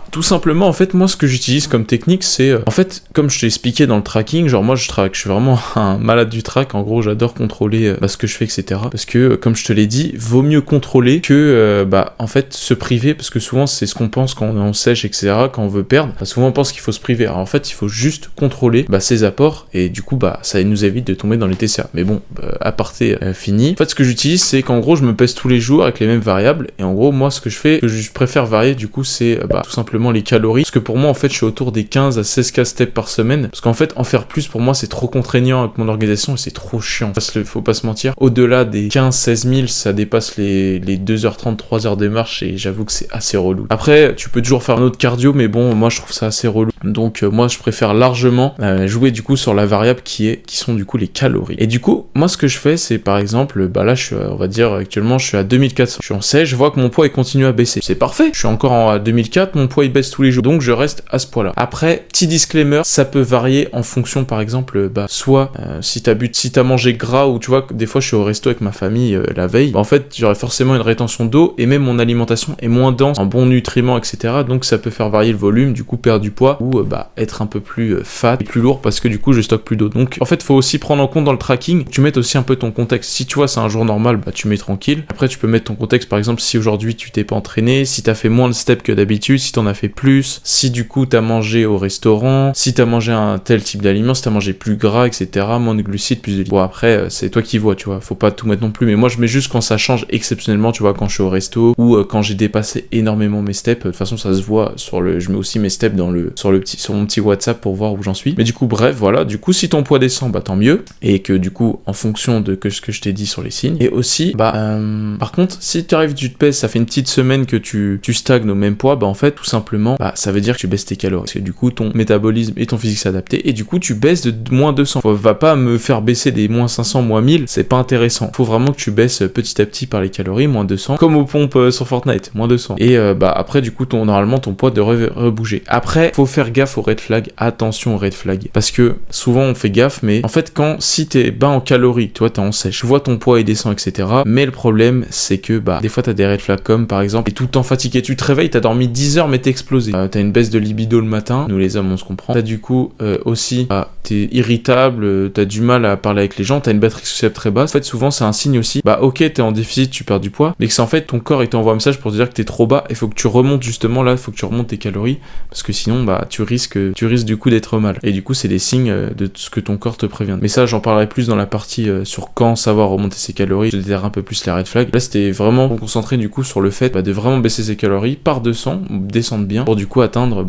tout simplement, en fait, moi, ce que j'utilise comme technique, c'est, en fait, comme je t'ai expliqué dans le tracking, genre, moi, je suis vraiment un malade du track. En gros, j'adore contrôler ce que je fais, etc. Parce que, comme je te l'ai dit, vaut mieux contrôler que, en fait, se priver, parce que souvent, c'est ce qu'on pense quand on sèche, etc., quand on veut perdre. Souvent, on pense qu'il faut se priver. Alors, en fait, il faut juste contrôler ses apports, et du coup, ça nous évite de tomber dans les TCA. Mais bon, aparté fini. En fait, ce que j'utilise, c'est qu'en gros, je me pèse tous les jours avec les mêmes variables, et en gros, moi, ce que je fais, que je préfère varier, du coup, c'est tout simplement les calories, parce que pour moi en fait je suis autour des 15 à 16K steps par semaine, parce qu'en fait en faire plus pour moi c'est trop contraignant avec mon organisation et c'est trop chiant, faut pas se mentir. Au-delà des 15-16 000 ça dépasse les 2h30, 3h de marche, et j'avoue que c'est assez relou. Après tu peux toujours faire un autre cardio, mais bon moi je trouve ça assez relou, donc moi je préfère largement jouer du coup sur la variable qui sont du coup les calories. Et du coup moi ce que je fais c'est par exemple là on va dire actuellement je suis à 2400, je suis en sèche, je vois que mon poids il continue à baisser, c'est parfait, je suis encore à 2004, mon poids il baisse tous les jours, donc je reste à ce poids là. Après, petit disclaimer, ça peut varier en fonction par exemple soit si t'as mangé gras, ou tu vois des fois je suis au resto avec ma famille la veille, en fait j'aurai forcément une rétention d'eau, et même mon alimentation est moins dense en bons nutriments, etc. Donc ça peut faire varier le volume, du coup perdre du poids, ou être un peu plus fat et plus lourd, parce que du coup je stocke plus d'eau. Donc en fait faut aussi prendre en compte dans le tracking, tu mets aussi un peu ton contexte. Si tu vois c'est un jour normal, tu mets tranquille. Après tu peux mettre ton contexte, par exemple si aujourd'hui tu t'es pas entraîné, si t'as fait moins de steps que d'habitude, si t'en as fait plus, si du coup t'as mangé au restaurant, si t'as mangé un tel type d'aliment, si t'as mangé plus gras, etc., moins de glucides, plus de... Bon après, c'est toi qui vois, tu vois, faut pas tout mettre non plus, mais moi je mets juste quand ça change exceptionnellement, tu vois, quand je suis au resto, ou quand j'ai dépassé énormément mes steps. De toute façon ça se voit je mets aussi mes steps sur mon petit WhatsApp pour voir où j'en suis. Mais du coup bref, voilà, du coup si ton poids descend, tant mieux, et que du coup en fonction de ce que je t'ai dit sur les signes. Et aussi, par contre, si tu arrives, tu te pèses, ça fait une petite semaine que tu stagnes au même poids, en fait tout simplement ça veut dire que tu baisses tes calories, parce que du coup ton métabolisme et ton physique s'adaptent, et du coup tu baisses de moins 200. Va pas me faire baisser des moins 500, moins 1000, c'est pas intéressant. Faut vraiment que tu baisses petit à petit par les calories, moins 200, comme aux pompes sur Fortnite, moins 200. Et après du coup normalement ton poids devrait rebouger. Après faut faire gaffe aux red flags, attention aux red flags, parce que souvent on fait gaffe, mais en fait si t'es bas en calories, tu vois t'es en sèche, je vois ton poids il descend, etc. Mais le problème c'est que des fois t'as des red flags, comme par exemple t'es tout le temps fatigué, tu te réveilles, t'as dormi 10 heures mais t'es explosé, t'as une baisse de libido le matin, nous les hommes on se comprend, t'as du coup aussi t'es irritable, t'as du mal à parler avec les gens, t'as une batterie sociale très basse. En fait souvent c'est un signe aussi, ok t'es en déficit, tu perds du poids, mais que c'est en fait ton corps il t'envoie un message pour te dire que t'es trop bas, et faut que tu remontes justement là, faut que tu remontes tes calories, parce que sinon tu risques du coup d'être mal, et du coup c'est des signes de ce que ton corps te prévient. Mais ça j'en parlerai plus dans la partie sur quand savoir remonter ses calories, je détaillerai un peu plus les red flags. Là c'était vraiment concentré du coup sur le fait de vraiment baisser ses calories par 200, descendre bien, pour du coup atteindre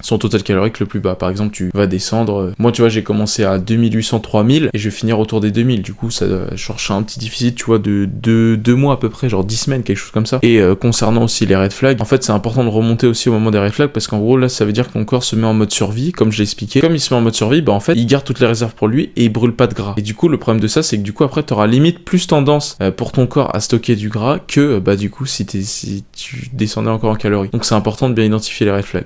son total calorique le plus bas. Par exemple tu vas descendre, moi tu vois j'ai commencé à 2800-3000 et je vais finir autour des 2000, du coup ça cherche un petit déficit tu vois de 2 mois à peu près, genre 10 semaines, quelque chose comme ça. Et concernant aussi les red flags, en fait c'est important de remonter aussi au moment des red flags, parce qu'en gros là ça veut dire que ton corps se met en mode survie, comme je l'ai expliqué. Comme il se met en mode survie, en fait il garde toutes les réserves pour lui et il brûle pas de gras. Et du coup le problème de ça c'est que du coup après t'auras limite plus tendance pour ton corps à stocker du gras que du coup si tu descendais encore en calories. Donc c'est important de bien identifier les red flags.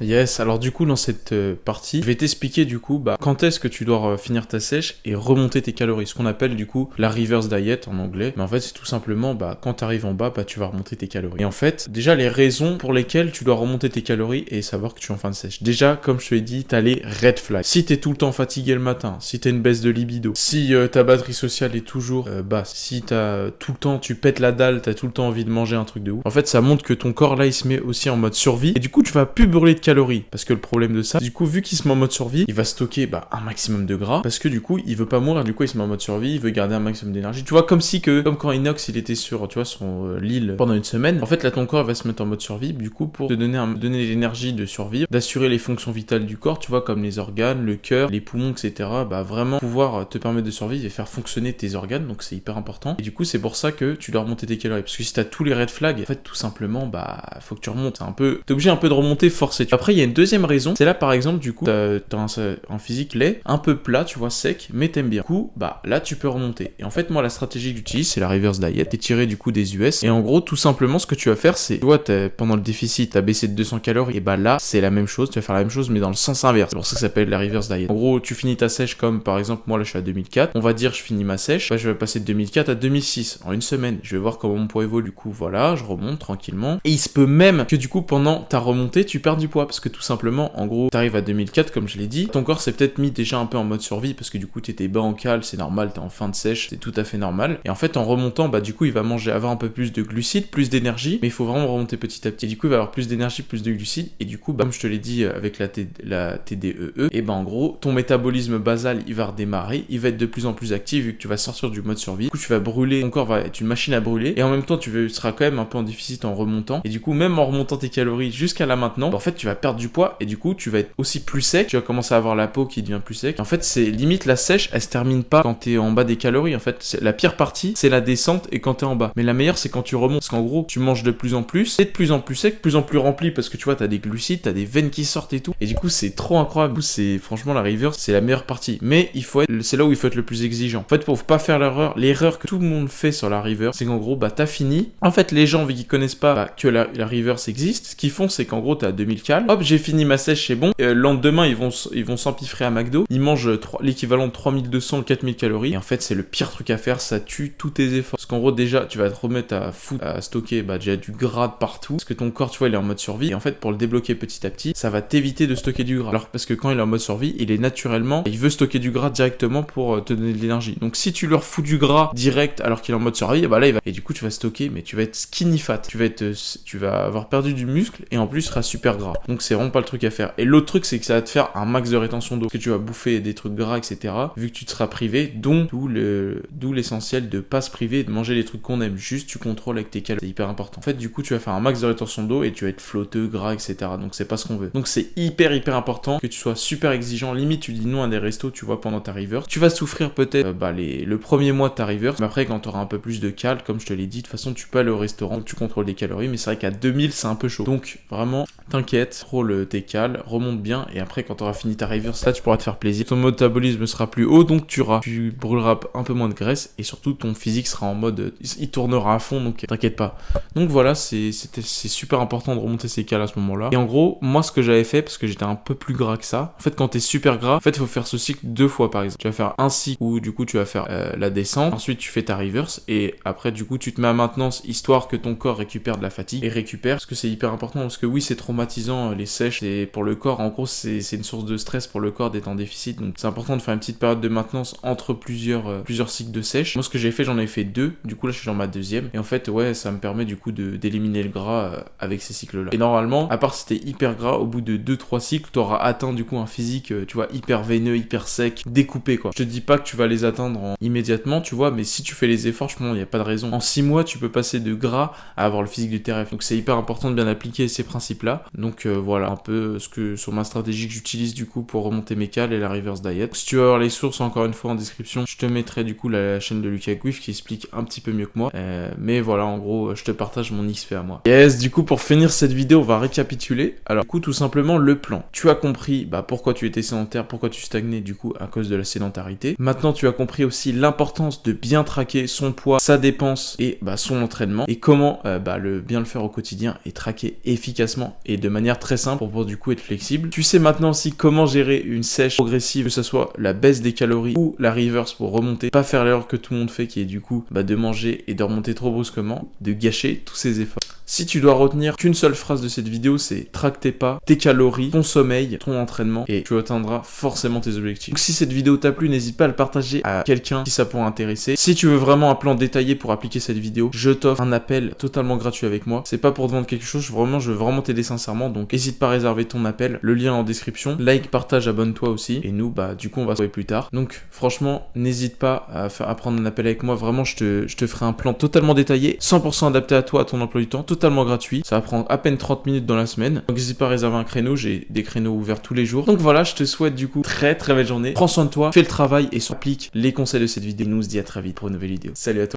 Yes, alors du coup dans cette partie, je vais t'expliquer du coup quand est-ce que tu dois finir ta sèche et remonter tes calories, ce qu'on appelle du coup la reverse diet en anglais. Mais en fait c'est tout simplement quand tu arrives en bas, tu vas remonter tes calories. Et en fait, déjà les raisons pour lesquelles tu dois remonter tes calories et savoir que tu es en fin de sèche. Déjà, comme je te l'ai dit, t'as les red flags. Si t'es tout le temps fatigué le matin, si t'as une baisse de libido, si ta batterie sociale est toujours basse, si t'as tout le temps, tu pètes la dalle, t'as tout le temps envie de manger un truc de ouf. En fait, ça montre que ton corps là il se met aussi en mode survie et du coup tu vas plus brûler de calories. Parce que le problème de ça, du coup, vu qu'il se met en mode survie, il va stocker un maximum de gras. Parce que du coup, il veut pas mourir, du coup, il se met en mode survie, il veut garder un maximum d'énergie. Tu vois, comme quand Inox il était sur, tu vois, son l'île pendant une semaine. En fait, là, ton corps va se mettre en mode survie, du coup, pour te donner l'énergie de survivre, d'assurer les fonctions vitales du corps, tu vois, comme les organes, le cœur, les poumons, etc. Vraiment pouvoir te permettre de survivre et faire fonctionner tes organes. Donc, c'est hyper important. Et du coup, c'est pour ça que tu dois remonter tes calories. Parce que si t'as tous les red flags, en fait, tout simplement, faut que tu remontes. T'es obligé un peu de remonter forcé. Après, il y a une deuxième raison, c'est là par exemple du coup t'as un physique laid, un peu plat, tu vois, sec, mais t'aimes bien. Du coup, là tu peux remonter. Et en fait moi la stratégie que j'utilise c'est la reverse diet, t'es tiré du coup des US. Et en gros tout simplement ce que tu vas faire c'est, tu vois, pendant le déficit t'as baissé de 200 calories, et là c'est la même chose, tu vas faire la même chose mais dans le sens inverse. C'est pour ça que ça s'appelle la reverse diet. En gros tu finis ta sèche comme par exemple moi là je suis à 2004, on va dire je finis ma sèche, je vais passer de 2004 à 2006 en une semaine. Je vais voir comment mon poids évolue, du coup voilà, je remonte tranquillement. Et il se peut même que du coup pendant ta remontée tu perds du poids parce que tout simplement en gros t'arrives à 2004 comme je l'ai dit, ton corps s'est peut-être mis déjà un peu en mode survie parce que du coup t'étais bas en cale, c'est normal, t'es en fin de sèche, c'est tout à fait normal. Et en fait en remontant du coup il va avoir un peu plus de glucides, plus d'énergie, mais il faut vraiment remonter petit à petit. Et du coup il va avoir plus d'énergie, plus de glucides, et du coup comme je te l'ai dit avec la TDEE, et en gros ton métabolisme basal il va redémarrer, il va être de plus en plus actif vu que tu vas sortir du mode survie. Du coup tu vas brûler, ton corps va être une machine à brûler, et en même temps tu seras quand même un peu en déficit en remontant, et du coup même en remontant tes calories jusqu'à là maintenant, en fait tu vas perdre du poids, et du coup tu vas être aussi plus sec, tu vas commencer à avoir la peau qui devient plus sec. En fait c'est limite la sèche, elle se termine pas quand t'es en bas des calories. En fait la pire partie c'est la descente et quand t'es en bas, mais la meilleure c'est quand tu remontes, parce qu'en gros tu manges de plus en plus, t'es de plus en plus sec, de plus en plus rempli, parce que tu vois t'as des glucides, t'as des veines qui sortent et tout, et du coup c'est trop incroyable. C'est franchement la reverse c'est la meilleure partie, mais c'est là où il faut être le plus exigeant. En fait pour pas faire l'erreur que tout le monde fait sur la reverse, c'est qu'en gros t'as fini. En fait les gens vu qu'ils connaissent pas que la reverse existe, ce qu'ils font c'est qu'en gros t'as 2000 cales, hop j'ai fini ma sèche c'est bon, le lendemain ils vont s'empiffrer à McDo, ils mangent l'équivalent de 3200 ou 4000 calories, et en fait c'est le pire truc à faire, ça tue tous tes efforts, parce qu'en gros déjà tu vas te remettre à stocker déjà du gras de partout, parce que ton corps tu vois il est en mode survie, et en fait pour le débloquer petit à petit ça va t'éviter de stocker du gras, alors parce que quand il est en mode survie il veut stocker du gras directement pour te donner de l'énergie. Donc si tu leur fous du gras direct alors qu'il est en mode survie, là il va, et du coup tu vas stocker, mais tu vas être skinny fat, tu vas avoir perdu du muscle, et en plus tu seras super gras, donc c'est vraiment pas le truc à faire. Et l'autre truc c'est que ça va te faire un max de rétention d'eau, que tu vas bouffer des trucs gras etc, vu que tu te seras privé, donc d'où l'essentiel de pas se priver et de manger les trucs qu'on aime, juste tu contrôles avec tes calories, c'est hyper important. En fait du coup tu vas faire un max de rétention d'eau et tu vas être flotteux, gras etc, donc c'est pas ce qu'on veut. Donc c'est hyper important que tu sois super exigeant, limite tu dis non à des restos tu vois pendant ta reverse. Tu vas souffrir peut-être le premier mois de ta reverse, mais après quand tu auras un peu plus de cale, comme je te l'ai dit, de toute façon tu peux aller au restaurant, tu contrôles des calories, mais c'est vrai qu'à 2000 c'est un peu chaud, donc vraiment t'inquiète, contrôle tes cales, remonte bien, et après quand tu auras fini ta reverse là tu pourras te faire plaisir, ton métabolisme sera plus haut, donc tu brûleras un peu moins de graisse, et surtout ton physique sera en mode il tournera à fond, donc t'inquiète pas. Donc voilà, c'est super important de remonter ses cales à ce moment là. Et en gros moi ce que j'avais fait, parce que j'étais un peu plus gras que ça, en fait quand t'es super gras, en fait il faut faire ce cycle 2 fois par exemple. Tu vas faire un cycle où du coup tu vas faire la descente, ensuite tu fais ta reverse, et après du coup tu te mets à maintenance histoire que ton corps récupère de la fatigue, et récupère, parce que c'est hyper important, parce que oui c'est traumatisant les sèches, et pour le corps en gros c'est une source de stress pour le corps d'être en déficit, donc c'est important de faire une petite période de maintenance entre plusieurs cycles de sèche. Moi ce que j'ai fait, j'en ai fait 2, du coup là je suis dans ma deuxième, et en fait ouais ça me permet du coup d'éliminer le gras avec ces cycles là. Et normalement à part si t'es hyper gras, au bout de 2-3 cycles t'auras atteint du coup un physique tu vois hyper veineux, hyper sec, découpé quoi. Je te dis pas que tu vas les atteindre immédiatement tu vois, mais si tu fais les efforts, je pense qu'il n'y a pas de raison. En 6 mois tu peux passer de gras à avoir le physique du TRF, donc c'est hyper important de bien appliquer ces principes là. Donc voilà un peu sur ma stratégie que j'utilise du coup pour remonter mes cales et la reverse diet. Si tu veux avoir les sources, encore une fois en description, je te mettrai du coup la chaîne de Lucas Guif qui explique un petit peu mieux que moi, mais voilà en gros je te partage mon XP à moi. Yes, du coup pour finir cette vidéo on va récapituler. Alors du coup tout simplement le plan, tu as compris pourquoi tu étais sédentaire, pourquoi tu stagnais du coup à cause de la sédentarité. Maintenant tu as compris aussi l'importance de bien traquer son poids, sa dépense et son entraînement, et comment bien le faire au quotidien et traquer efficacement et de manière très simple pour pouvoir du coup être flexible. Tu sais maintenant aussi comment gérer une sèche progressive, que ce soit la baisse des calories ou la reverse pour remonter. Pas faire l'erreur que tout le monde fait qui est du coup de manger et de remonter trop brusquement, de gâcher tous ses efforts. Si tu dois retenir qu'une seule phrase de cette vidéo, c'est traque tes pas, tes calories, ton sommeil, ton entraînement et tu atteindras forcément tes objectifs. Donc si cette vidéo t'a plu, n'hésite pas à le partager à quelqu'un qui ça pourrait intéresser. Si tu veux vraiment un plan détaillé pour appliquer cette vidéo, je t'offre un appel totalement gratuit avec moi. C'est pas pour te vendre quelque chose, je veux vraiment t'aider sincèrement, donc n'hésite pas à réserver ton appel, le lien en description. Like, partage, abonne-toi aussi et nous du coup on va se retrouver plus tard. Donc franchement, n'hésite pas à prendre un appel avec moi, vraiment je te ferai un plan totalement détaillé, 100% adapté à toi, à ton emploi du temps, totalement gratuit. Ça va prendre à peine 30 minutes dans la semaine. Donc n'hésite pas à réserver un créneau, j'ai des créneaux ouverts tous les jours. Donc voilà, je te souhaite du coup très belle journée. Prends soin de toi, fais le travail et applique les conseils de cette vidéo. Nous on se dit à très vite pour une nouvelle vidéo. Salut à toi.